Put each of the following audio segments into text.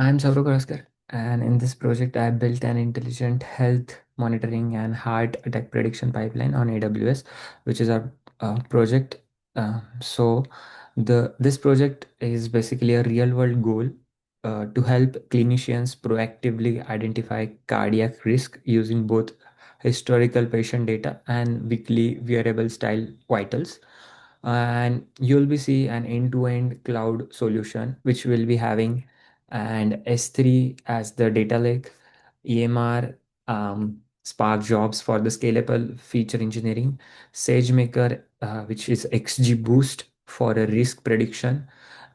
I'm Saurav Kalaskar, and in this project, I built an intelligent health monitoring and heart attack prediction pipeline on AWS, which is our project. So, the this project is basically a real world goal to help clinicians proactively identify cardiac risk using both historical patient data and weekly wearable style vitals. And you'll be see an end-to-end cloud solution which will be having and S3 as the data lake, EMR, Spark jobs for the scalable feature engineering, SageMaker, which is XG Boost for a risk prediction,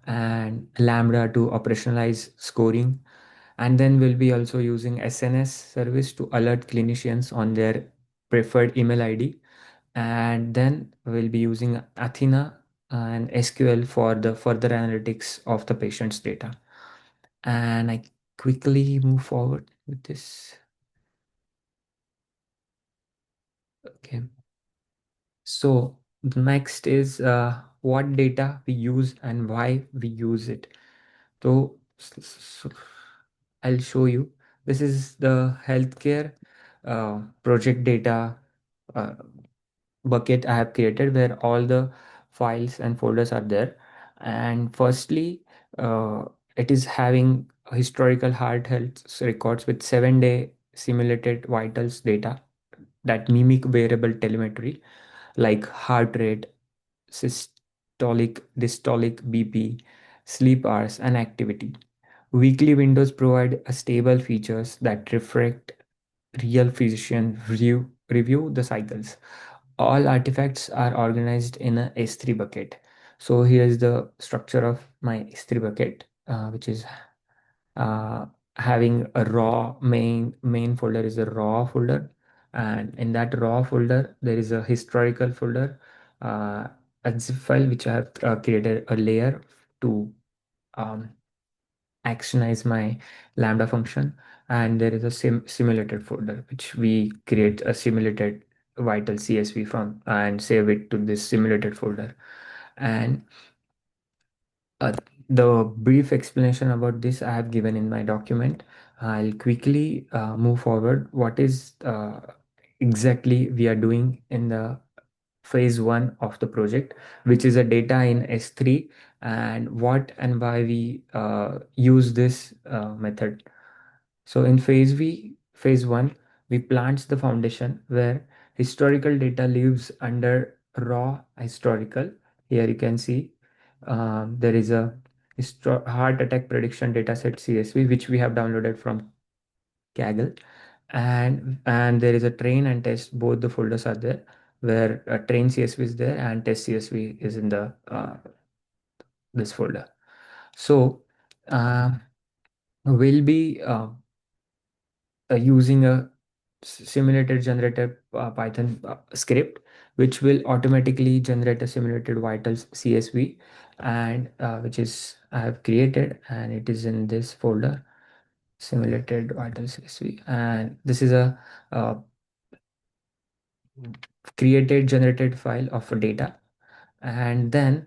and Lambda to operationalize scoring. And then we'll be also using SNS service to alert clinicians on their preferred email ID. And then we'll be using Athena and SQL for the further analytics of the patient's data. And I quickly move forward with this. Okay. So the next is what data we use and why we use it. So, I'll show you. This is the healthcare project data uh, bucket I have created where all the files and folders are there. And firstly, uh, it is having historical heart health records with 7-day simulated vitals data that mimic wearable telemetry like heart rate, systolic, dystolic BP, sleep hours, and activity. Weekly windows provide a stable features that reflect real physician review the cycles. All artifacts are organized in a S3 bucket. So here's the structure of my S3 bucket, which is uh, having a raw main folder is a raw folder, and in that raw folder there is a historical folder, uh, a zip file which I have created a layer to um, actionize my lambda function, and there is a simulated folder which we create a simulated vital CSV from and save it to this simulated folder. And uh, the brief explanation about this I have given in my document. I'll quickly move forward. What is exactly we are doing in the phase one of the project, which is a data in S3, and what and why we use this method. So in phase one, we plant the foundation where historical data lives under raw historical. Here you can see there is a heart attack prediction dataset CSV which we have downloaded from Kaggle, and there is a train and test. Both the folders are there where train CSV is there and test CSV is in the this folder. So uh, we'll be using a simulated generated Python script, which will automatically generate a simulated vitals CSV, and which is I have created, and it is in this folder, simulated vitals CSV, and this is a uh, created generated file of data, and then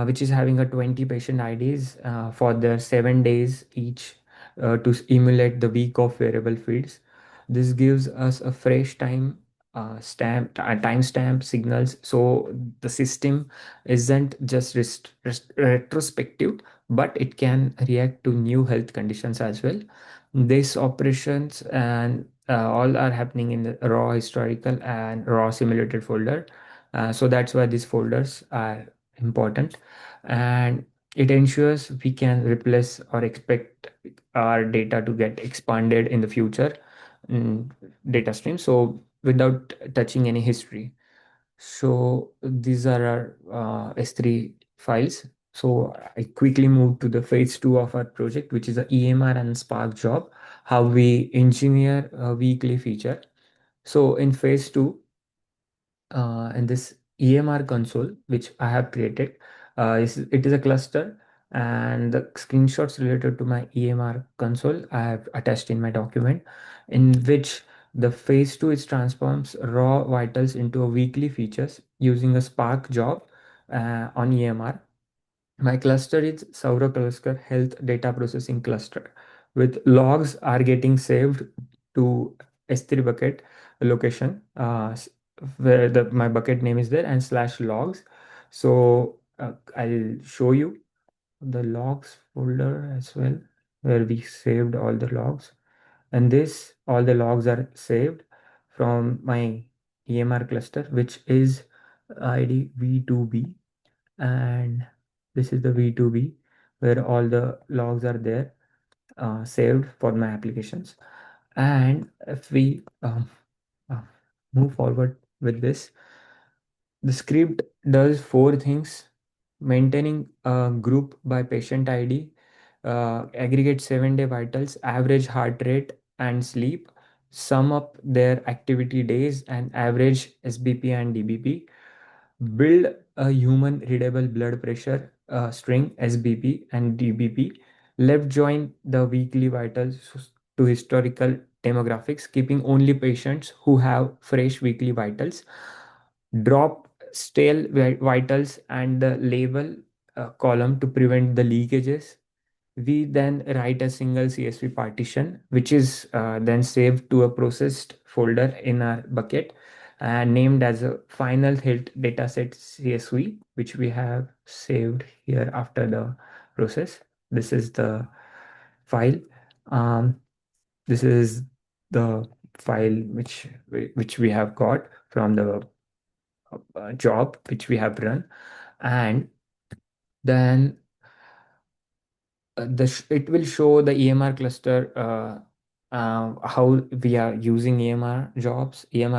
which is having a 20 patient IDs for their 7 days each to emulate the week of variable fields. This gives us a fresh timestamp signals, so the system isn't just retrospective, but it can react to new health conditions as well. These operations and all are happening in the raw historical and raw simulated folder. So that's why these folders are important, and it ensures we can replace or expect our data to get expanded in the future mm, data stream, so without touching any history. So these are our S3 files. So I quickly moved to the phase two of our project, which is a EMR and Spark job, how we engineer a weekly feature. So in phase two, in this EMR console, which I have created, it is a cluster, and the screenshots related to my EMR console I have attached in my document, in which the phase two is transforms raw vitals into a weekly features using a Spark job on EMR. My cluster is Saurav Kalaskar Health Data Processing Cluster, with logs are getting saved to S3 bucket location, where my bucket name is there, and slash logs. So I'll show you the logs folder as well, where we saved all the logs. And this, all the logs are saved from my EMR cluster, which is ID V2B, and this is the V2B where all the logs are there, saved for my applications. And if we uh, move forward with this, the script does four things: maintaining a group by patient ID, aggregate 7-day vitals, average heart rate and sleep, sum up their activity days and average SBP and DBP, build a human readable blood pressure string SBP and DBP, left join the weekly vitals to historical demographics, keeping only patients who have fresh weekly vitals, drop stale vitals and the label column to prevent the leakages. We then write a single CSV partition, which is then saved to a processed folder in our bucket and named as a final hit dataset CSV, which we have saved here after the process. This is the file. Um, this is the file which we have got from the job which we have run, and then it will show the EMR cluster, how we are using EMR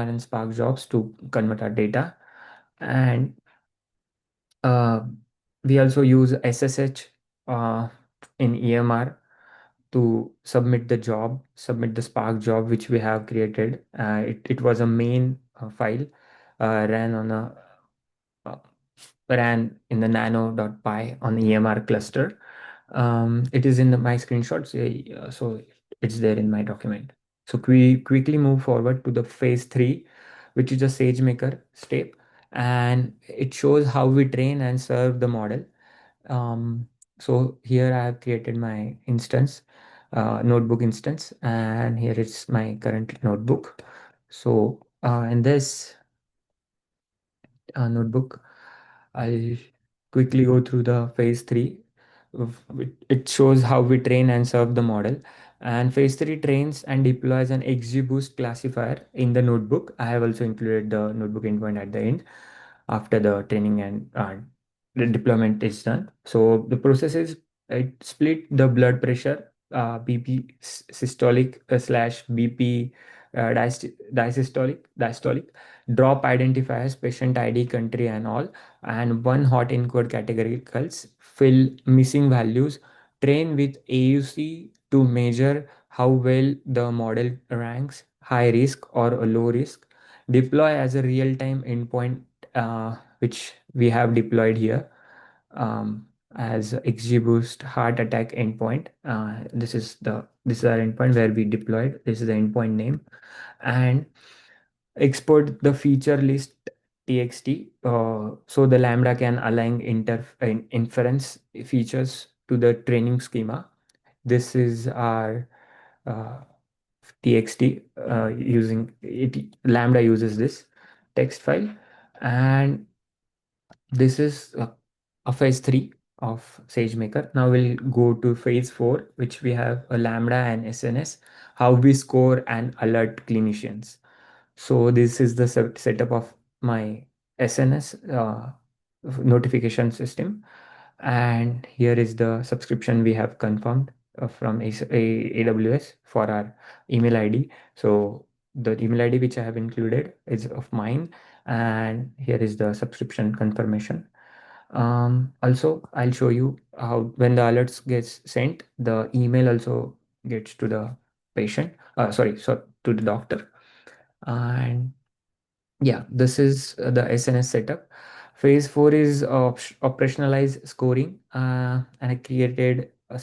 and Spark jobs to convert our data. And uh, we also use SSH uh, in EMR to submit the Spark job which we have created. It was a main file, ran on a uh, ran in the nano.py on the EMR cluster. It is in my screenshots, so it's there in my document. So we quickly move forward to the phase three, which is a SageMaker step, and it shows how we train and serve the model. So here I have created my instance, notebook instance, and here is my current notebook. So in this notebook, I'll quickly go through the phase three. It shows how we train and serve the model. And phase three trains and deploys an XGBoost classifier in the notebook. I have also included the notebook endpoint at the end after the training and the deployment is done. So the process is, it split the blood pressure, BP systolic slash BP diastolic, drop identifiers, patient ID, country, and all, and one hot encode categoricals, fill missing values, train with AUC to measure how well the model ranks, high risk or a low risk, deploy as a real-time endpoint, which we have deployed here, as XGBoost heart attack endpoint. This is our endpoint where we deployed. This is the endpoint name, and export the feature list txt, so the lambda can align inference features to the training schema. This is our uh, txt, using it. Lambda uses this text file, and this is a phase 3 of SageMaker. Now we'll go to phase 4, which we have a lambda and SNS, how we score and alert clinicians. So this is the setup of my SNS notification system. And here is the subscription we have confirmed from AWS for our email ID. So the email ID which I have included is of mine. And here is the subscription confirmation. Also, I'll show you how when the alerts gets sent, the email also gets to the patient, so to the doctor. And yeah, this is the SNS setup. Phase 4 is operationalize scoring, and I created a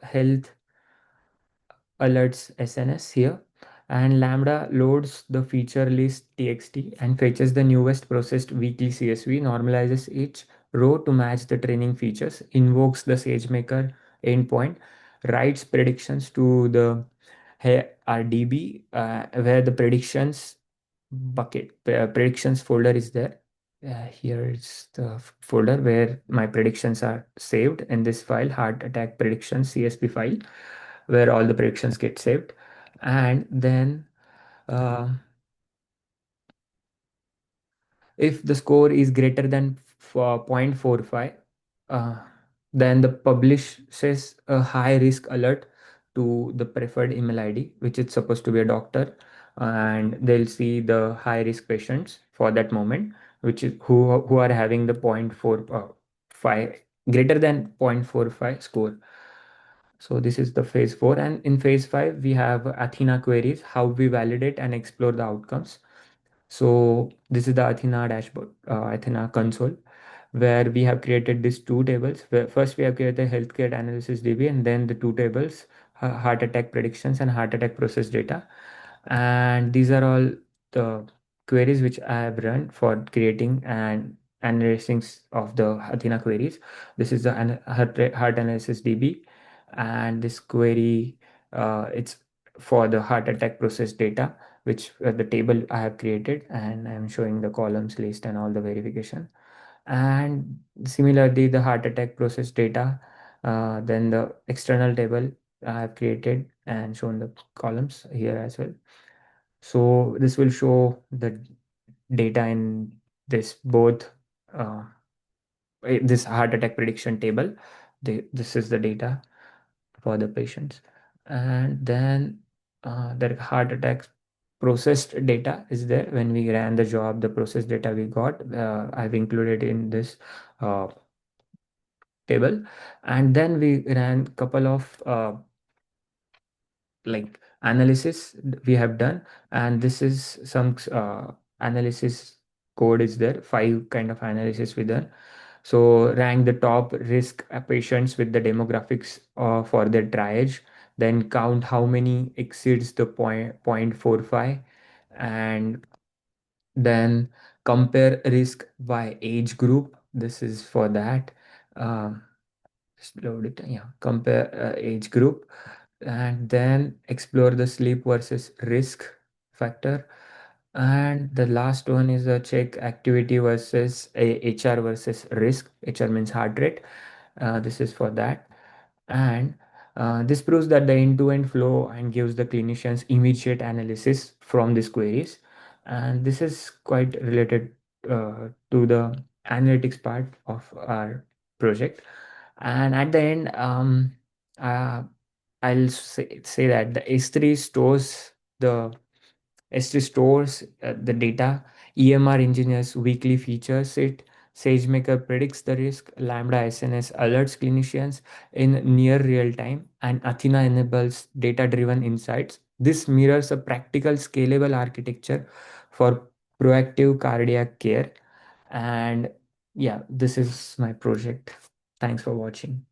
health alerts SNS here. And Lambda loads the feature list txt and fetches the newest processed weekly CSV, normalizes each row to match the training features, invokes the SageMaker endpoint, writes predictions to the RDB, where the predictions bucket predictions folder is there. Here is the folder where my predictions are saved in this file, heart attack predictions CSV file, where all the predictions get saved. And then uh, if the score is greater than 0.45, uh, then the publishes a high risk alert to the preferred email ID, which is supposed to be a doctor, and they'll see the high risk patients for that moment, which is who are having the 0.45 greater than 0.45 score. So this is the phase 4, and in phase 5 we have Athena queries, how we validate and explore the outcomes. So this is the Athena dashboard, Athena console, where we have created these two tables. Where first we have created the healthcare analysis DB, and then the two tables, heart attack predictions and heart attack process data. And these are all the queries which I have run for creating and analyzing of the Athena queries. This is the heart analysis DB, and this query, it's for the heart attack process data, which the table I have created, and I'm showing the columns list and all the verification. And similarly, the heart attack process data, then the external table I have created and shown the columns here as well. So this will show the data in this both uh, this heart attack prediction table. This is the data for the patients, and then the heart attack processed data is there. When we ran the job, the process data we got, I've included in this uh, table. And then we ran couple of like analysis we have done, and this is some analysis code is there, 5 kind of analysis we done. So rank the top risk patients with the demographics for their triage, then count how many exceeds the 0.45, and then compare risk by age group. This is for that. Um, just load it. Yeah, compare age group, and then explore the sleep versus risk factor. And the last one is a check activity versus a HR versus risk. HR means heart rate. This is for that. And this proves that the end-to-end flow and gives the clinicians immediate analysis from these queries. And this is quite related to the analytics part of our project. And at the end, uh, I'll say that the S3 stores the S3 stores the data. EMR engineers weekly features it. SageMaker predicts the risk. Lambda SNS alerts clinicians in near real time. And Athena enables data driven insights. This mirrors a practical, scalable architecture for proactive cardiac care. And yeah, this is my project. Thanks for watching.